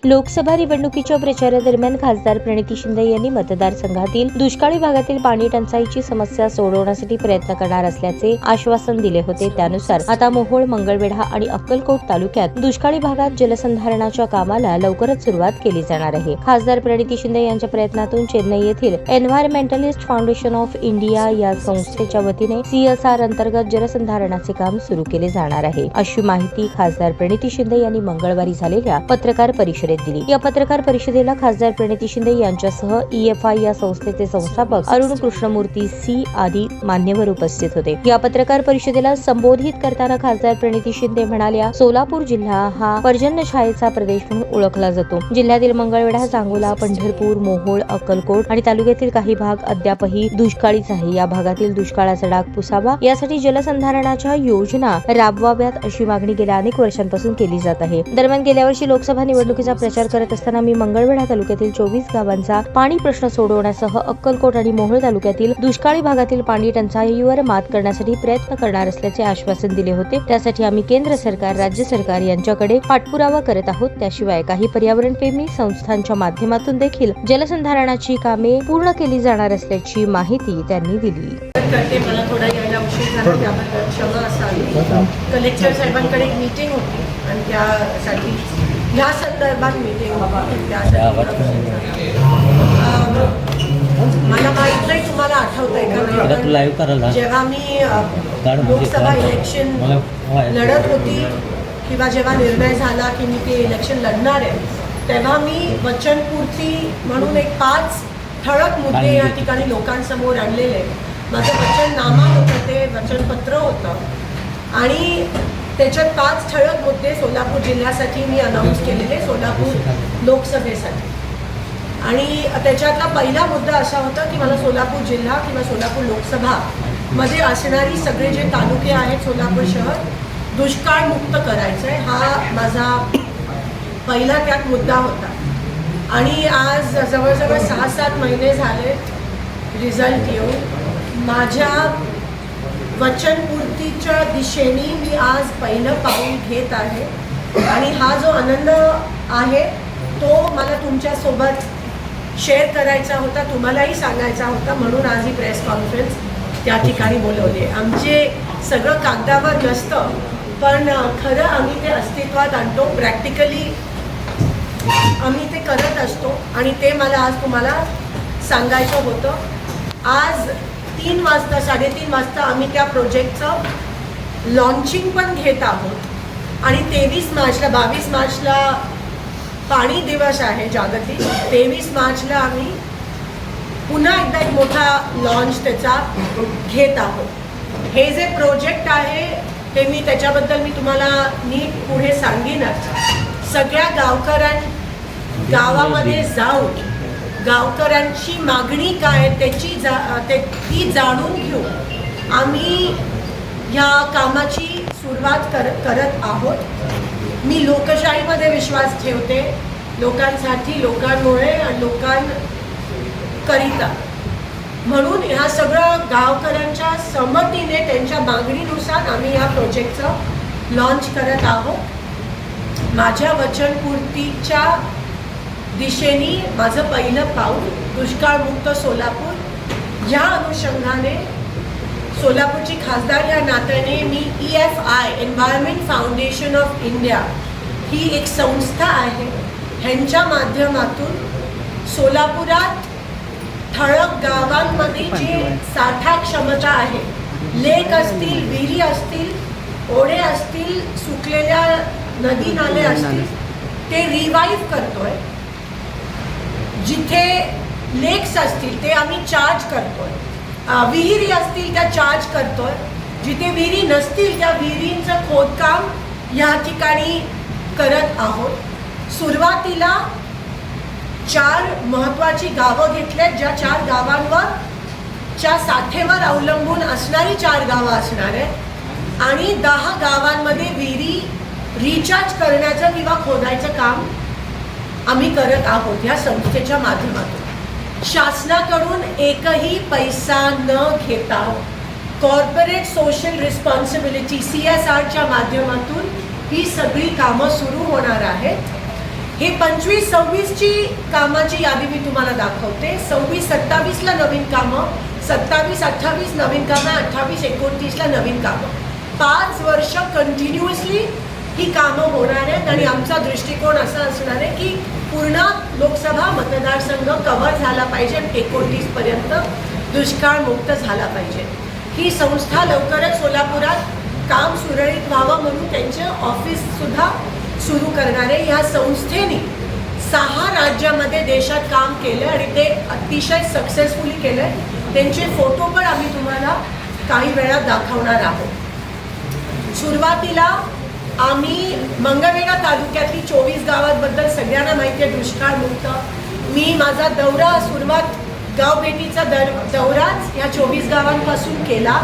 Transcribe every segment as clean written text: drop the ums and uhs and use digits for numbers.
लोकसभा निवडणुकीच्या प्रचारादरम्यान खासदार प्रणिती शिंदे यांनी मतदारसंघातील दुष्काळी भागातील पाणी टंचाईची समस्या सोडवण्यासाठी प्रयत्न करणार असल्याचे आश्वासन दिले होते. त्यानुसार आता मोहोळ, मंगळवेढा आणि अक्कलकोट तालुक्यात दुष्काळी भागात जलसंधारणाच्या कामाला लवकरच सुरुवात केली जाणार आहे. खासदार प्रणिती शिंदे यांच्या प्रयत्नातून चेन्नई येथील एन्व्हायरमेंटलिस्ट फाउंडेशन ऑफ इंडिया या संस्थेच्या वतीने CSR अंतर्गत जलसंधारणाचे काम सुरू केले जाणार आहे, अशी माहिती खासदार प्रणिती शिंदे यांनी मंगळवारी झालेल्या पत्रकार परिषदेत दिली. या पत्रकार परिषदेला खासदार प्रणिती शिंदे यांच्यासह EFI या संस्थेचे संस्थापक अरुण कृष्णमूर्ती C आदी मान्यवर उपस्थित होते. या पत्रकार परिषदेला संबोधित करताना खासदार प्रणिती शिंदे म्हणाल्या, सोलापूर जिल्हा हा पर्जन्यछायेचा प्रदेश म्हणून ओळखला जातो. जिल्ह्यातील मंगळवेढा, सांगोला, पंढरपूर, मोहोळ, अक्कलकोट आणि तालुक्यातील काही भाग अद्यापही दुष्काळीच आहे. या भागातील दुष्काळाचा डाग पुसावा यासाठी जलसंधारणाच्या योजना राबवाव्यात अशी मागणी गेल्या अनेक वर्षांपासून केली जात आहे. दरम्यान गेल्या वर्षी लोकसभा निवडणुकीचा प्रचार करत असताना मी मंगळवेढा तालुक्यातील 24 गावांचा पाणी प्रश्न सोडवण्यासह अक्कलकोट आणि मोहोळ तालुक्यातील दुष्काळी भागातील पाणी टंचाईवर मात करण्यासाठी प्रयत्न करणार असल्याचे आश्वासन दिले होते. त्यासाठी आम्ही केंद्र सरकार, राज्य सरकार यांच्याकडे पाठपुरावा करत आहोत. त्याशिवाय काही पर्यावरणप्रेमी संस्थांच्या माध्यमातून देखील जलसंधारणाची कामे पूर्ण केली जाणार असल्याची माहिती त्यांनी दिली. मला थोडा यायला उशीर झाला, त्याबद्दल क्षमा असावी. कलेक्टर साहेबांकडे एक मीटिंग होती आणि त्यासाठी या संदर्भात मीटिंग होती. मला माहित नाही तुम्हाला आठवतंय का, जेव्हा मी लोकसभा इलेक्शन लढत होती किंवा जेव्हा निर्णय झाला की मी ते इलेक्शन लढणार आहे, तेव्हा मी वचनपूर्ती म्हणून एक 5 ठळक मुद्दे या ठिकाणी लोकांसमोर आणलेले. माझं वचननामा होतं, ते वचनपत्र होतं आणि त्याच्यात 5 ठळक मुद्दे सोलापूर जिल्ह्यासाठी मी अनाऊन्स केलेले, सोलापूर लोकसभेसाठी. आणि त्याच्यातला पहिला मुद्दा असा होता की मला सोलापूर जिल्हा किंवा सोलापूर लोकसभा मध्ये असणारी सगळे जे तालुके आहेत सोलापूर शहर दुष्काळ मुक्त करायचं आहे, हा माझा पहिला त्यात मुद्दा होता. आणि आज जवळजवळ 6-7 महिने झाले रिझल्ट येऊन. माझ्या वचनपूर्तीच्या दिशेने मी आज पहिलं पाऊल घेत आहे आणि हा जो आनंद आहे तो मला तुमच्यासोबत शेअर करायचा होता, तुम्हालाही सांगायचा होता, म्हणून आज ही प्रेस कॉन्फरन्स त्या ठिकाणी बोलवली. आमचे सगळं कागदावर नसतं, पण खरं आम्ही ते अस्तित्वात आणतो, प्रॅक्टिकली आम्ही ते करत असतो आणि ते मला आज तुम्हाला सांगायचं होतं. आज 3 वाजता 3:30 वाजता आम्ही त्या प्रोजेक्टचं लॉन्चिंग पण घेत आहोत आणि 23 मार्चला 22 मार्चला पाणी दिवस आहे जागतिक. 23 मार्चला आम्ही पुन्हा एकदा एक मोठा लॉन्च त्याचा घेत आहोत. हे जे प्रोजेक्ट आहे ते मी त्याच्याबद्दल मी तुम्हाला नीट पुढे सांगेनच. सगळ्या गावामध्ये जाऊन गावकऱ्यांची मागणी काय ती जाणून घेऊन आम्ही ह्या कामाची सुरुवात करत आहोत. मी लोकशाहीमध्ये विश्वास ठेवते, लोकांसाठी, लोकांमुळे आणि लोकांकरिता. म्हणून ह्या सगळं गावकऱ्यांच्या संमतीने त्यांच्या मागणीनुसार आम्ही या प्रोजेक्टचं लॉन्च करत आहोत. माझ्या वचनपूर्तीच्या दिशेने माझं पहिलं पाऊल दुष्काळमुक्त सोलापूर या अनुषंगाने सोलापूरची खासदार या नात्याने मी EFI environment foundation of India ही एक संस्था आहे, ह्यांच्या माध्यमातून सोलापुरात ठळक गावांमध्ये जे साठा क्षमता आहे, लेक असतील, विहिरी असतील, ओढे असतील, सुकलेल्या नदी नाले असतील, ते रिवाईव्ह करतोय. जिथे लेक्स असतील ते आम्ही चार्ज करतोय, विहिरी असतील त्या चार्ज करतोय, जिथे विहिरी नसतील त्या विहिरींचं खोदकाम या ठिकाणी करत आहोत. सुरुवातीला 4 महत्त्वाची गावं घेतल्यात, ज्या 4 गावांवर च्या साठेवर अवलंबून असणारी 4 गावं असणार आहेत आणि 10 गावांमध्ये विहिरी रिचार्ज करण्याचं किंवा खोदायचं काम आम्ही करत आहोत या संस्थेच्या माध्यमातून. शासनाकडून एकही पैसा न घेता कॉर्पोरेट सोशल रिस्पॉन्सिबिलिटी CSRच्या माध्यमातून ही सगळी कामं सुरू होणार आहेत. हे 25-26ची कामाची यादी मी तुम्हाला दाखवते. 26-27ला नवीन कामं, 27-28 नवीन कामं, 28-29ला नवीन कामं. 5 वर्ष कंटिन्युअसली ही कामं होणार आहेत आणि आमचा दृष्टिकोन असा असणार आहे की पूर्ण लोकसभा मतदारसंघ कव्हर झाला पाहिजे. 29 पर्यंत दुष्काळमुक्त झाला पाहिजे. ही संस्था लवकरच सोलापुरात काम सुरळीत व्हावं म्हणून त्यांचे ऑफिससुद्धा सुरू करणार आहे. ह्या संस्थेने 6 राज्यामध्ये देशात काम केलं आणि ते अतिशय सक्सेसफुली केलं. त्यांचे फोटो पण आम्ही तुम्हाला काही वेळात दाखवणार आहोत. सुरुवातीला आम्ही मंगळवेढा तालुक्यातली 24 गावांबद्दल सगळ्यांना माहिती आहे दुष्काळमुक्त. मी माझा दौरा सुरुवात गावभेटीचा दौराच या 24 गावांपासून केला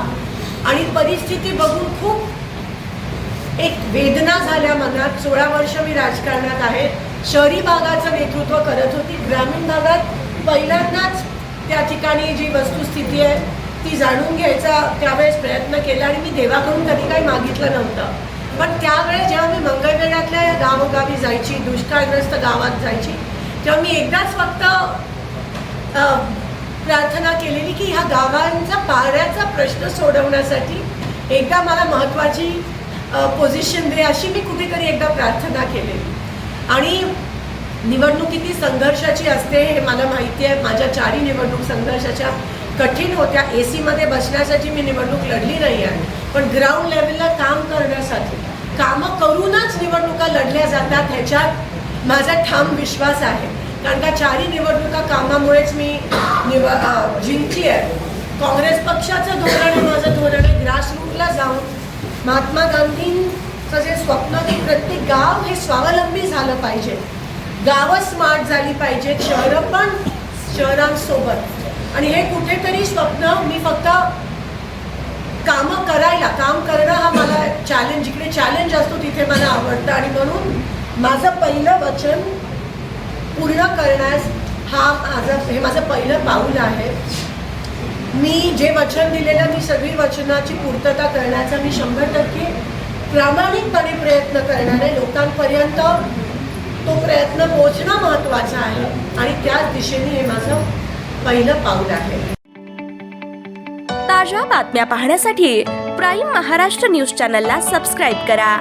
आणि परिस्थिती बघून खूप एक वेदना झाल्या मनात. 16 वर्ष मी राजकारणात आहे. शहरी भागाचं नेतृत्व करत होती. ग्रामीण भागात पहिल्यांदाच त्या ठिकाणी जी वस्तुस्थिती आहे ती जाणून घ्यायचा त्यावेळेस प्रयत्न केला आणि मी देवाकडून कधी काही मागितलं नव्हतं. पण त्यावेळेस जेव्हा मी मंगळवेढ्यातल्या या गावोगावी जायची, दुष्काळग्रस्त गावात जायची, तेव्हा मी एकदाच फक्त प्रार्थना केलेली की ह्या गावांचा पाण्याचा प्रश्न सोडवण्यासाठी एकदा मला महत्त्वाची पोझिशन दे, अशी मी कुठेतरी एकदा प्रार्थना केलेली. आणि निवडणूक किती संघर्षाची असते हे मला माहिती आहे. माझ्या 4ही निवडणूक संघर्षाच्या कठीण होत्या. AC मध्ये बसण्यासाठी मी निवडणूक लढली नाही आहे, पण ग्राउंड लेवलला काम करण्यासाठी, कामं करूनच निवडणुका लढल्या जातात ह्याच्यात माझा ठाम विश्वास आहे. कारण का 4ही निवडणुका कामामुळेच मी जिंकली आहे. काँग्रेस पक्षाचं धोरण आहे, माझं धोरण आहे ग्रासरूटला जाऊन महात्मा गांधींचं जे स्वप्न की प्रत्येक गाव हे स्वावलंबी झालं पाहिजे, गावं स्मार्ट झाली पाहिजेत, शहरं पण शहरांसोबत. आणि हे कुठेतरी स्वप्न मी फक्त काम करणं हा मला चॅलेंज, जिकडे चॅलेंज असतो तिथे मला आवडतं आणि म्हणून माझं पहिलं वचन पूर्ण करण्यास हे माझं पहिलं पाऊल आहे. मी जे वचन दिलेलं मी सगळी वचनाची पूर्तता करण्याचा मी 100% प्रामाणिकपणे प्रयत्न करणार आहे. लोकांपर्यंत तो प्रयत्न पोहोचणं महत्त्वाचा आहे आणि त्याच दिशेने हे माझं पहिलं पाऊल आहे. ताज्या बातम्या पाहण्यासाठी प्राईम महाराष्ट्र न्यूज चॅनलला सबस्क्राईब करा.